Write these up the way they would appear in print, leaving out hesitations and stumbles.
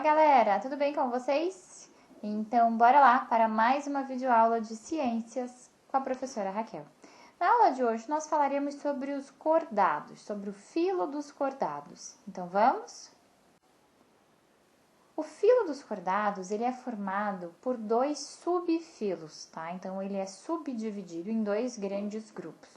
galera, tudo bem com vocês? Então, bora lá para mais uma videoaula de ciências com a professora Raquel. Na aula de hoje, nós falaremos sobre os cordados, sobre o filo dos cordados. Então, vamos? O filo dos cordados, ele é formado por dois subfilos, tá? Então, ele é subdividido em dois grandes grupos.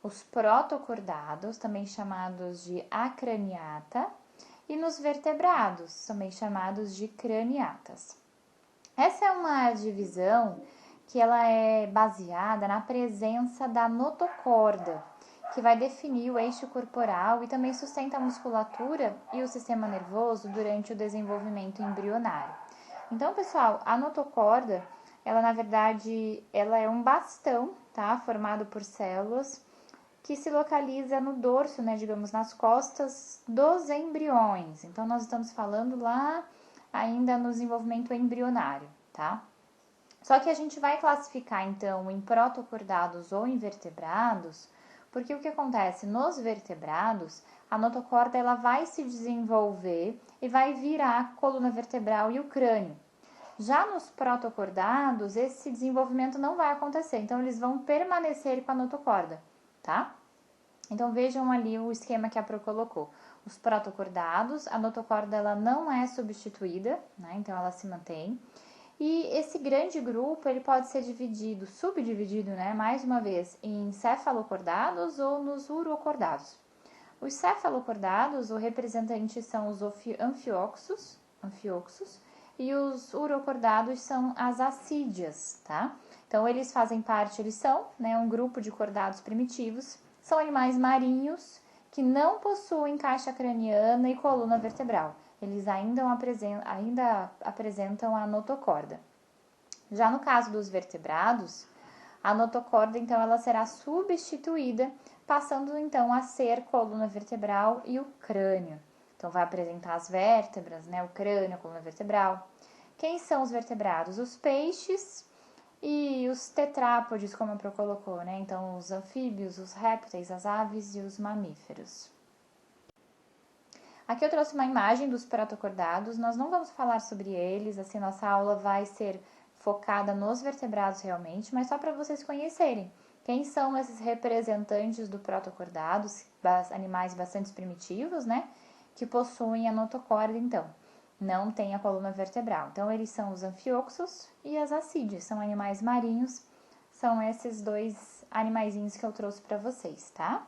Os protocordados, também chamados de acraniata, e nos vertebrados, também chamados de craniatas. Essa é uma divisão que ela é baseada na presença da notocorda, que vai definir o eixo corporal e também sustenta a musculatura e o sistema nervoso durante o desenvolvimento embrionário. Então, pessoal, a notocorda, ela na verdade, ela é um bastão, tá? Formado por células que se localiza no dorso, né, digamos, nas costas dos embriões. Então, nós estamos falando lá ainda no desenvolvimento embrionário, tá? Só que a gente vai classificar, então, em protocordados ou invertebrados, porque o que acontece? Nos vertebrados, a notocorda ela vai se desenvolver e vai virar a coluna vertebral e o crânio. Já nos protocordados, esse desenvolvimento não vai acontecer, então eles vão permanecer com a notocorda, tá? Então, vejam ali o esquema que a Pro colocou. Os protocordados, a notocorda ela não é substituída, né? Então ela se mantém. E esse grande grupo, ele pode ser subdividido, né? Mais uma vez, em cefalocordados ou nos urocordados. Os cefalocordados, o representante são os anfioxos, e os urocordados são as assídeas, tá? Então, eles fazem parte, eles são, né, um grupo de cordados primitivos, são animais marinhos que não possuem caixa craniana e coluna vertebral. Eles ainda apresentam a notocorda. Já no caso dos vertebrados, a notocorda, então, ela será substituída, passando, então, a ser coluna vertebral e o crânio. Então, vai apresentar as vértebras, né, o crânio, a coluna vertebral. Quem são os vertebrados? Os peixes e os tetrápodes, como a Pro colocou, né? Então, os anfíbios, os répteis, as aves e os mamíferos. Aqui eu trouxe uma imagem dos protocordados, nós não vamos falar sobre eles, assim, nossa aula vai ser focada nos vertebrados realmente, mas só para vocês conhecerem quem são esses representantes do protocordados, animais bastante primitivos, né, que possuem a notocorda, então, não tem a coluna vertebral. Então, eles são os anfioxos e as assídeas, são animais marinhos, são esses dois animaizinhos que eu trouxe para vocês, tá?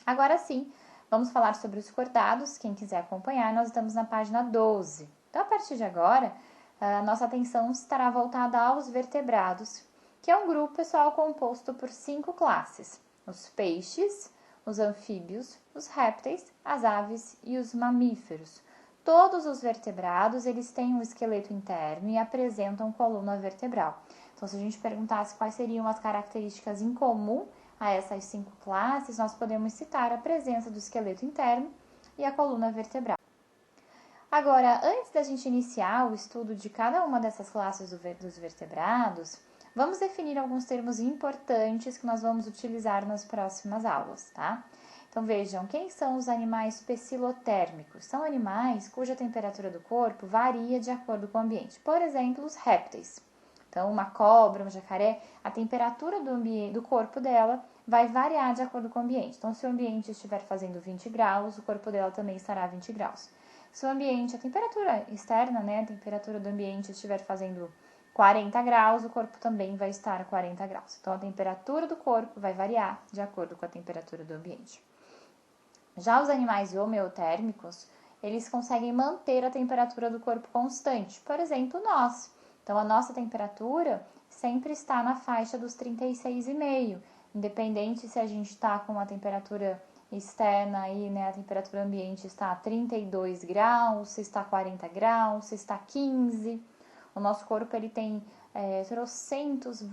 Agora sim, vamos falar sobre os cordados. Quem quiser acompanhar, nós estamos na página 12. Então, a partir de agora, a nossa atenção estará voltada aos vertebrados, que é um grupo, pessoal, composto por 5 classes: os peixes, os anfíbios, os répteis, as aves e os mamíferos. Todos os vertebrados, eles têm um esqueleto interno e apresentam coluna vertebral. Então, se a gente perguntasse quais seriam as características em comum a essas 5 classes, nós podemos citar a presença do esqueleto interno e a coluna vertebral. Agora, antes da gente iniciar o estudo de cada uma dessas classes dos vertebrados, vamos definir alguns termos importantes que nós vamos utilizar nas próximas aulas, tá? Então, vejam, quem são os animais pecilotérmicos? São animais cuja temperatura do corpo varia de acordo com o ambiente. Por exemplo, os répteis. Então, uma cobra, um jacaré, a temperatura do corpo dela vai variar de acordo com o ambiente. Então, se o ambiente estiver fazendo 20 graus, o corpo dela também estará a 20 graus. Se o ambiente, a temperatura externa, né, a temperatura do ambiente estiver fazendo 40 graus, o corpo também vai estar a 40 graus. Então, a temperatura do corpo vai variar de acordo com a temperatura do ambiente. Já os animais homeotérmicos, eles conseguem manter a temperatura do corpo constante. Por exemplo, nós. Então, a nossa temperatura sempre está na faixa dos 36,5, independente se a gente está com a temperatura externa aí, né, a temperatura ambiente está a 32 graus, se está 40 graus, se está 15. O nosso corpo, ele tem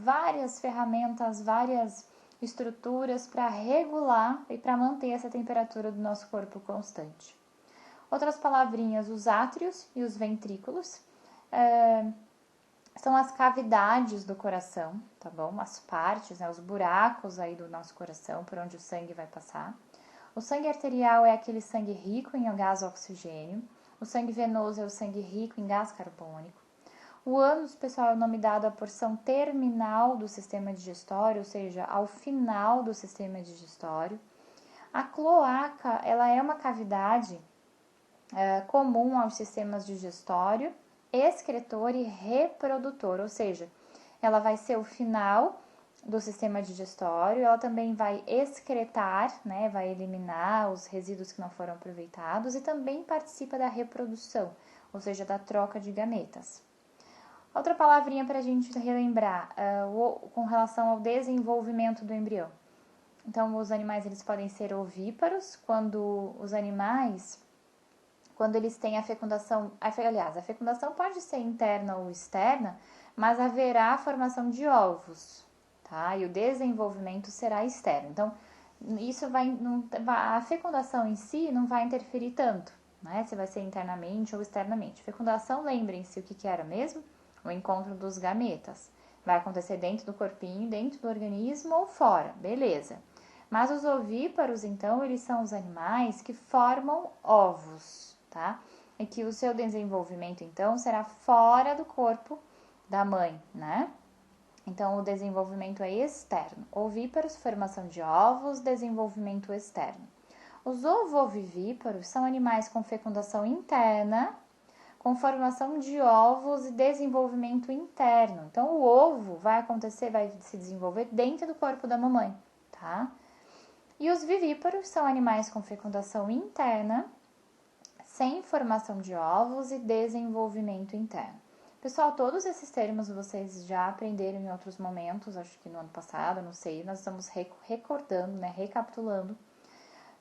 várias ferramentas, várias estruturas para regular e para manter essa temperatura do nosso corpo constante. Outras palavrinhas, os átrios e os ventrículos, são as cavidades do coração, tá bom? As partes, né, os buracos aí do nosso coração, por onde o sangue vai passar. O sangue arterial é aquele sangue rico em gás oxigênio. O sangue venoso é o sangue rico em gás carbônico. O ânus, pessoal, é o nome dado à porção terminal do sistema digestório, ou seja, ao final do sistema digestório. A cloaca, ela é uma cavidade comum aos sistemas digestório, excretor e reprodutor, ou seja, ela vai ser o final do sistema digestório, ela também vai excretar, né, vai eliminar os resíduos que não foram aproveitados e também participa da reprodução, ou seja, da troca de gametas. Outra palavrinha para a gente relembrar, com relação ao desenvolvimento do embrião. Então, os animais eles podem ser ovíparos quando eles têm a fecundação, aliás, a fecundação pode ser interna ou externa, mas haverá a formação de ovos, tá? E o desenvolvimento será externo. Então, isso a fecundação em si não vai interferir tanto, né? Se vai ser internamente ou externamente. Fecundação, lembrem-se o que era mesmo? O encontro dos gametas. Vai acontecer dentro do corpinho, dentro do organismo ou fora, beleza. Mas os ovíparos, então, eles são os animais que formam ovos, tá? E que o seu desenvolvimento, então, será fora do corpo da mãe, né? Então, o desenvolvimento é externo. Ovíparos, formação de ovos, desenvolvimento externo. Os ovovivíparos são animais com fecundação interna, com formação de ovos e desenvolvimento interno. Então, o ovo vai se desenvolver dentro do corpo da mamãe, tá? E os vivíparos são animais com fecundação interna, sem formação de ovos e desenvolvimento interno. Pessoal, todos esses termos vocês já aprenderam em outros momentos, acho que no ano passado, não sei, nós estamos recordando, né, recapitulando.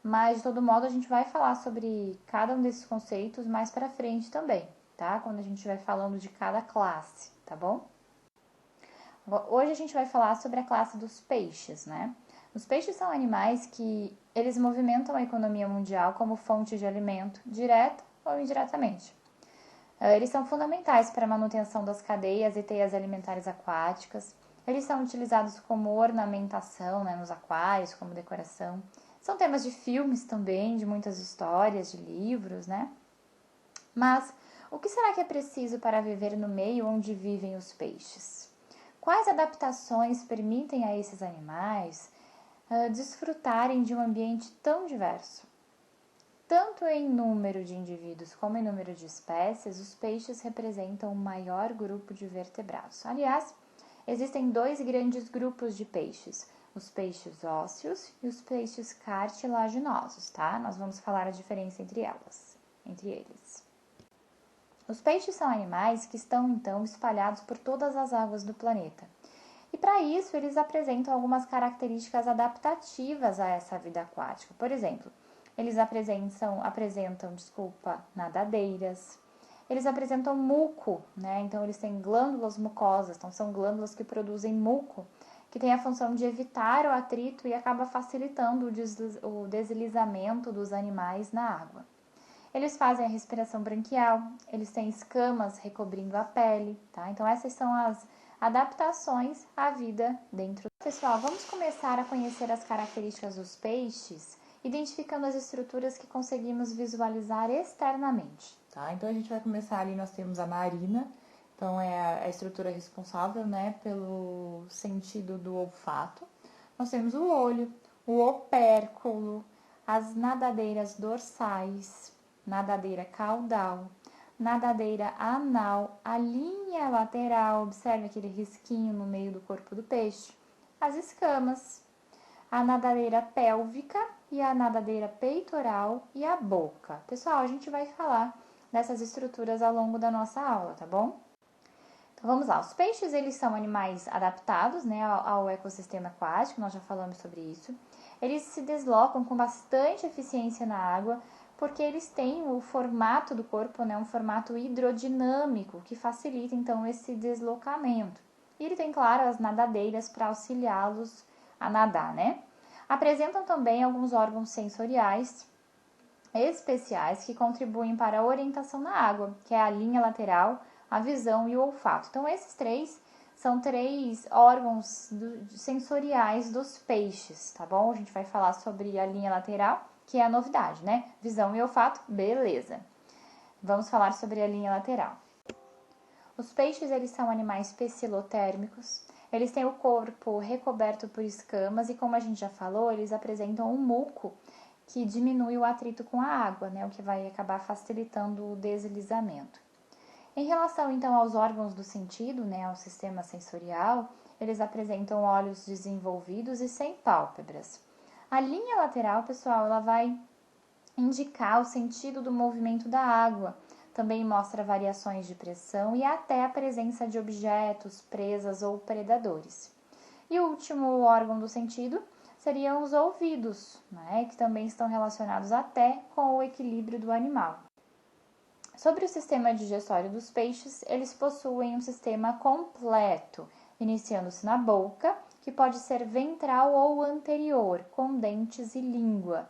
Mas, de todo modo, a gente vai falar sobre cada um desses conceitos mais pra frente também, tá? Quando a gente vai falando de cada classe, tá bom? Hoje a gente vai falar sobre a classe dos peixes, né? Os peixes são animais que eles movimentam a economia mundial como fonte de alimento, direta ou indiretamente. Eles são fundamentais para a manutenção das cadeias e teias alimentares aquáticas. Eles são utilizados como ornamentação, né, nos aquários, como decoração. São temas de filmes também, de muitas histórias, de livros, né? Mas o que será que é preciso para viver no meio onde vivem os peixes? Quais adaptações permitem a esses animais desfrutarem de um ambiente tão diverso? Tanto em número de indivíduos como em número de espécies, os peixes representam o maior grupo de vertebrados. Aliás, existem dois grandes grupos de peixes, os peixes ósseos e os peixes cartilaginosos, tá? Nós vamos falar a diferença entre eles. Os peixes são animais que estão, então, espalhados por todas as águas do planeta. E para isso, eles apresentam algumas características adaptativas a essa vida aquática. Por exemplo, eles apresentam nadadeiras. Eles apresentam muco, né? Então, eles têm glândulas mucosas. Então, são glândulas que produzem muco, que tem a função de evitar o atrito e acaba facilitando o deslizamento dos animais na água. Eles fazem a respiração branquial, eles têm escamas recobrindo a pele, tá? Então, essas são as adaptações à vida dentro. Pessoal, vamos começar a conhecer as características dos peixes, identificando as estruturas que conseguimos visualizar externamente, tá? Então, a gente vai começar ali, nós temos a narina, então é a estrutura responsável, né, pelo sentido do olfato. Nós temos o olho, o opérculo, as nadadeiras dorsais, nadadeira caudal, nadadeira anal, a linha lateral, observe aquele risquinho no meio do corpo do peixe, as escamas, a nadadeira pélvica e a nadadeira peitoral e a boca. Pessoal, a gente vai falar dessas estruturas ao longo da nossa aula, tá bom? Então, vamos lá. Os peixes, eles são animais adaptados, né, ao ecossistema aquático, nós já falamos sobre isso. Eles se deslocam com bastante eficiência na água, porque eles têm o formato do corpo, né, um formato hidrodinâmico, que facilita, então, esse deslocamento. E ele tem, claro, as nadadeiras para auxiliá-los a nadar, né? Apresentam também alguns órgãos sensoriais especiais que contribuem para a orientação na água, que é a linha lateral, a visão e o olfato. Então, esses três são três órgãos sensoriais dos peixes, tá bom? A gente vai falar sobre a linha lateral, que é a novidade, né? Visão e olfato, beleza. Vamos falar sobre a linha lateral. Os peixes, eles são animais pecilotérmicos. Eles têm o corpo recoberto por escamas e, como a gente já falou, eles apresentam um muco que diminui o atrito com a água, né? O que vai acabar facilitando o deslizamento. Em relação, então, aos órgãos do sentido, né? Ao sistema sensorial, eles apresentam olhos desenvolvidos e sem pálpebras. A linha lateral, pessoal, ela vai indicar o sentido do movimento da água. Também mostra variações de pressão e até a presença de objetos, presas ou predadores. E o último órgão do sentido seriam os ouvidos, né, que também estão relacionados até com o equilíbrio do animal. Sobre o sistema digestório dos peixes, eles possuem um sistema completo, iniciando-se na boca, que pode ser ventral ou anterior, com dentes e língua,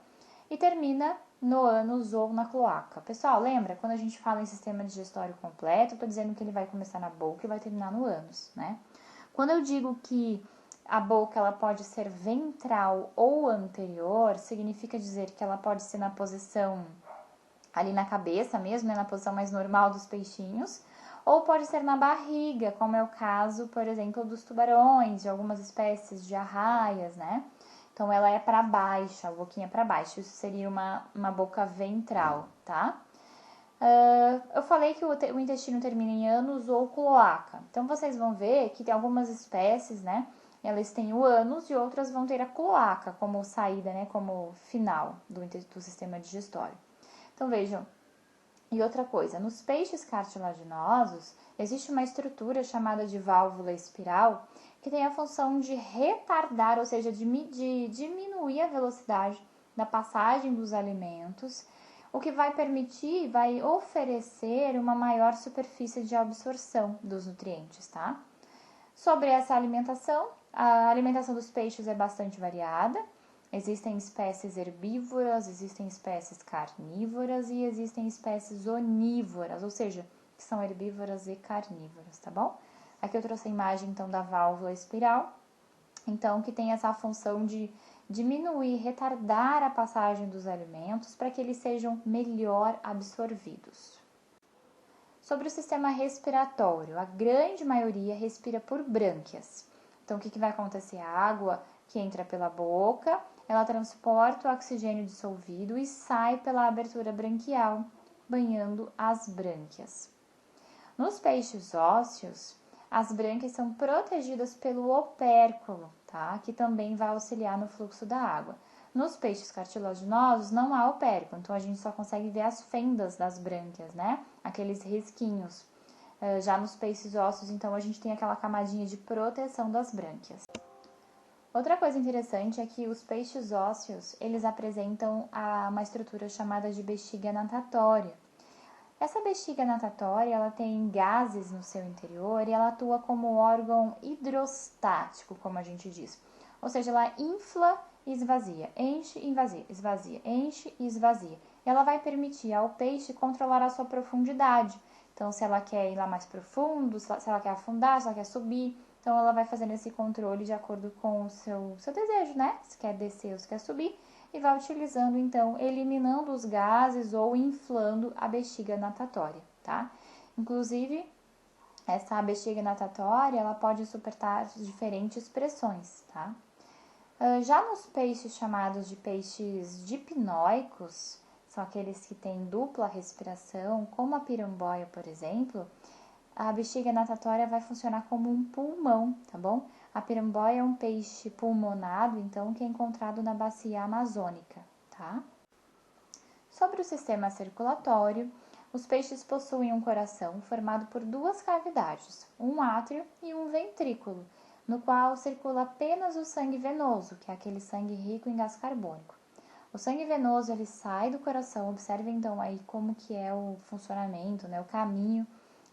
e termina no ânus ou na cloaca. Pessoal, lembra? Quando a gente fala em sistema digestório completo, eu tô dizendo que ele vai começar na boca e vai terminar no ânus, né? Quando eu digo que a boca ela pode ser ventral ou anterior, significa dizer que ela pode ser na posição ali na cabeça mesmo, né, na posição mais normal dos peixinhos, ou pode ser na barriga, como é o caso, por exemplo, dos tubarões, de algumas espécies de arraias, né? Então, ela é para baixo, a boquinha para baixo. Isso seria uma boca ventral, tá? Eu falei que o intestino termina em ânus ou cloaca. Então, vocês vão ver que tem algumas espécies, né? Elas têm o ânus e outras vão ter a cloaca como saída, né? Como final do sistema digestório. Então, vejam. E outra coisa, nos peixes cartilaginosos, existe uma estrutura chamada de válvula espiral que tem a função de retardar, ou seja, de diminuir a velocidade da passagem dos alimentos, o que vai permitir, vai oferecer uma maior superfície de absorção dos nutrientes, tá? Sobre essa alimentação, a alimentação dos peixes é bastante variada. Existem espécies herbívoras, existem espécies carnívoras e existem espécies onívoras, ou seja, que são herbívoras e carnívoras, tá bom? Aqui eu trouxe a imagem, então, da válvula espiral, então, que tem essa função de diminuir, retardar a passagem dos alimentos para que eles sejam melhor absorvidos. Sobre o sistema respiratório, a grande maioria respira por brânquias. Então, o que vai acontecer? A água que entra pela boca, ela transporta o oxigênio dissolvido e sai pela abertura branquial, banhando as brânquias. Nos peixes ósseos, as brânquias são protegidas pelo opérculo, tá? Que também vai auxiliar no fluxo da água. Nos peixes cartilaginosos não há opérculo, então a gente só consegue ver as fendas das brânquias, né? Aqueles risquinhos. Já nos peixes ósseos, então, a gente tem aquela camadinha de proteção das brânquias. Outra coisa interessante é que os peixes ósseos, eles apresentam uma estrutura chamada de bexiga natatória. Essa bexiga natatória, ela tem gases no seu interior e ela atua como órgão hidrostático, como a gente diz. Ou seja, ela infla e esvazia, enche e esvazia, enche e esvazia. Ela vai permitir ao peixe controlar a sua profundidade. Então, se ela quer ir lá mais profundo, se ela quer afundar, se ela quer subir, então ela vai fazendo esse controle de acordo com o seu desejo, né? Se quer descer ou se quer subir, e vai utilizando, então, eliminando os gases ou inflando a bexiga natatória, tá? Inclusive, essa bexiga natatória, ela pode suportar diferentes pressões, tá? Já nos peixes chamados de peixes dipnóicos, são aqueles que têm dupla respiração, como a piramboia, por exemplo, a bexiga natatória vai funcionar como um pulmão, tá bom? A piramboia é um peixe pulmonado, então, que é encontrado na bacia amazônica, tá? Sobre o sistema circulatório, os peixes possuem um coração formado por duas cavidades, um átrio e um ventrículo, no qual circula apenas o sangue venoso, que é aquele sangue rico em gás carbônico. O sangue venoso, ele sai do coração, observe então aí como que é o funcionamento, né, o caminho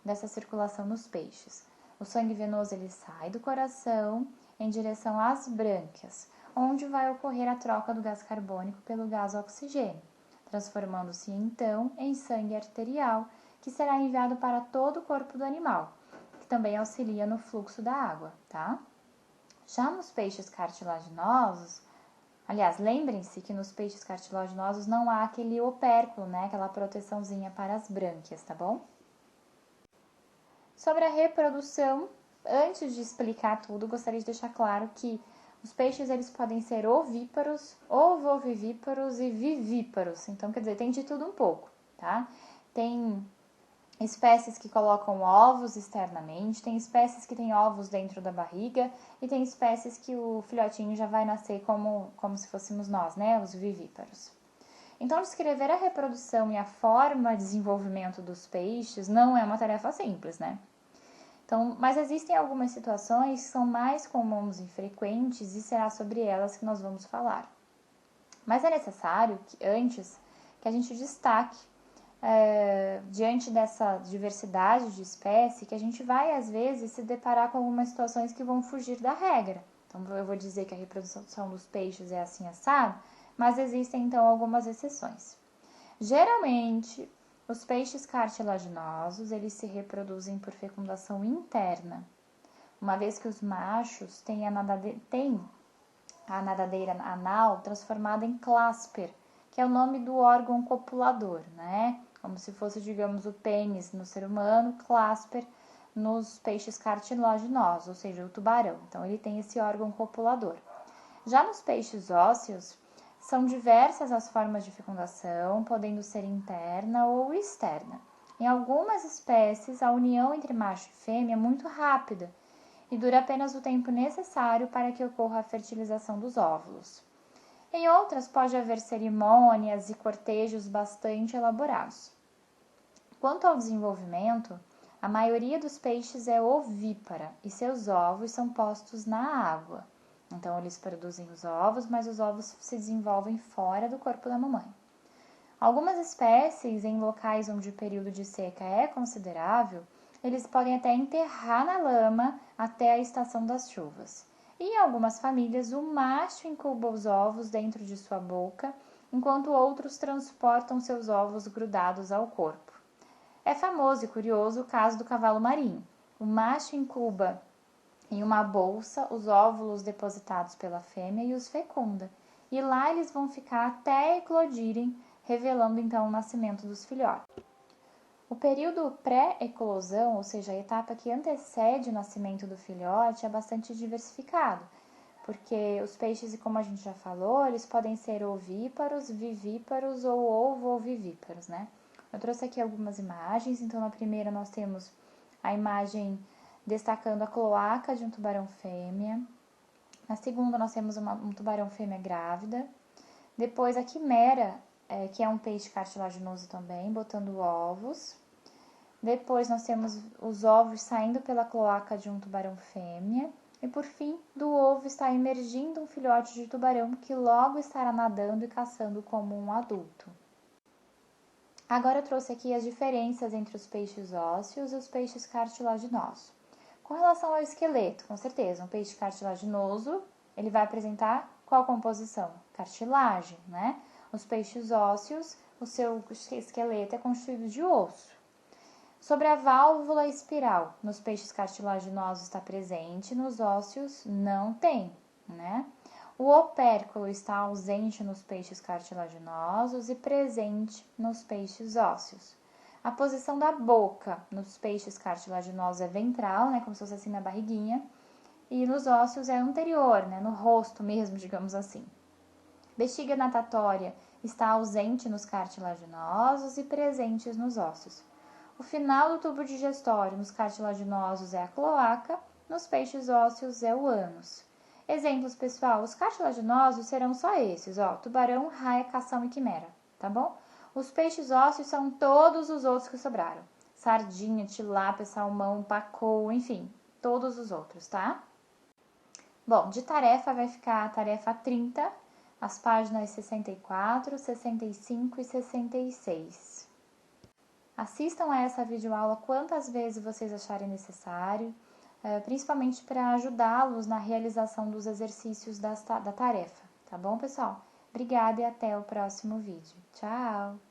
dessa circulação nos peixes. O sangue venoso ele sai do coração em direção às brânquias, onde vai ocorrer a troca do gás carbônico pelo gás oxigênio, transformando-se então em sangue arterial, que será enviado para todo o corpo do animal, que também auxilia no fluxo da água, tá? Já nos peixes cartilaginosos, Aliás, lembrem-se que nos peixes cartilaginosos não há aquele opérculo, né? Aquela proteçãozinha para as brânquias, tá bom? Sobre a reprodução, antes de explicar tudo, gostaria de deixar claro que os peixes eles podem ser ovíparos, ovovivíparos e vivíparos. Então, quer dizer, tem de tudo um pouco, tá? Tem espécies que colocam ovos externamente, tem espécies que têm ovos dentro da barriga e tem espécies que o filhotinho já vai nascer como se fôssemos nós, né? Os vivíparos. Então, descrever a reprodução e a forma de desenvolvimento dos peixes não é uma tarefa simples, né? Então, mas existem algumas situações que são mais comuns e frequentes e será sobre elas que nós vamos falar. Mas é necessário que antes que a gente destaque diante dessa diversidade de espécie, que a gente vai às vezes se deparar com algumas situações que vão fugir da regra. Então eu vou dizer que a reprodução dos peixes é assim assado, mas existem então algumas exceções. Geralmente, os peixes cartilaginosos, eles se reproduzem por fecundação interna, uma vez que os machos têm a nadadeira anal transformada em clasper, que é o nome do órgão copulador, né? Como se fosse, digamos, o pênis no ser humano, clasper nos peixes cartilaginosos, ou seja, o tubarão. Então, ele tem esse órgão copulador. Já nos peixes ósseos, são diversas as formas de fecundação, podendo ser interna ou externa. Em algumas espécies, a união entre macho e fêmea é muito rápida e dura apenas o tempo necessário para que ocorra a fertilização dos óvulos. Em outras, pode haver cerimônias e cortejos bastante elaborados. Quanto ao desenvolvimento, a maioria dos peixes é ovípara e seus ovos são postos na água. Então, eles produzem os ovos, mas os ovos se desenvolvem fora do corpo da mamãe. Algumas espécies, em locais onde o período de seca é considerável, eles podem até enterrar na lama até a estação das chuvas. E em algumas famílias, o macho incuba os ovos dentro de sua boca, enquanto outros transportam seus ovos grudados ao corpo. É famoso e curioso o caso do cavalo marinho. O macho incuba em uma bolsa os óvulos depositados pela fêmea e os fecunda. E lá eles vão ficar até eclodirem, revelando então o nascimento dos filhotes. O período pré-eclosão, ou seja, a etapa que antecede o nascimento do filhote, é bastante diversificado, porque os peixes, como a gente já falou, eles podem ser ovíparos, vivíparos ou ovovivíparos, né? Eu trouxe aqui algumas imagens, então na primeira nós temos a imagem destacando a cloaca de um tubarão fêmea. Na segunda, nós temos um tubarão fêmea grávida. Depois, a quimera, que é um peixe cartilaginoso também, botando ovos. Depois, nós temos os ovos saindo pela cloaca de um tubarão fêmea. E, por fim, do ovo está emergindo um filhote de tubarão que logo estará nadando e caçando como um adulto. Agora eu trouxe aqui as diferenças entre os peixes ósseos e os peixes cartilaginosos. Com relação ao esqueleto, com certeza, um peixe cartilaginoso, ele vai apresentar qual composição? Cartilagem, né? Os peixes ósseos, o seu esqueleto é constituído de osso. Sobre a válvula espiral, nos peixes cartilaginosos está presente, nos ósseos não tem, né? O opérculo está ausente nos peixes cartilaginosos e presente nos peixes ósseos. A posição da boca nos peixes cartilaginosos é ventral, né, como se fosse assim na barriguinha, e nos ósseos é anterior, né, no rosto mesmo, digamos assim. Bexiga natatória está ausente nos cartilaginosos e presentes nos ósseos. O final do tubo digestório nos cartilaginosos é a cloaca, nos peixes ósseos é o ânus. Exemplos, pessoal, os cartilaginosos serão só esses, ó, tubarão, raia, cação e quimera, tá bom? Os peixes ósseos são todos os outros que sobraram. Sardinha, tilápia, salmão, pacu, enfim, todos os outros, tá? Bom, de tarefa vai ficar a tarefa 30, as páginas 64, 65 e 66. Assistam a essa videoaula quantas vezes vocês acharem necessário, principalmente para ajudá-los na realização dos exercícios da tarefa, tá bom, pessoal? Obrigada e até o próximo vídeo. Tchau!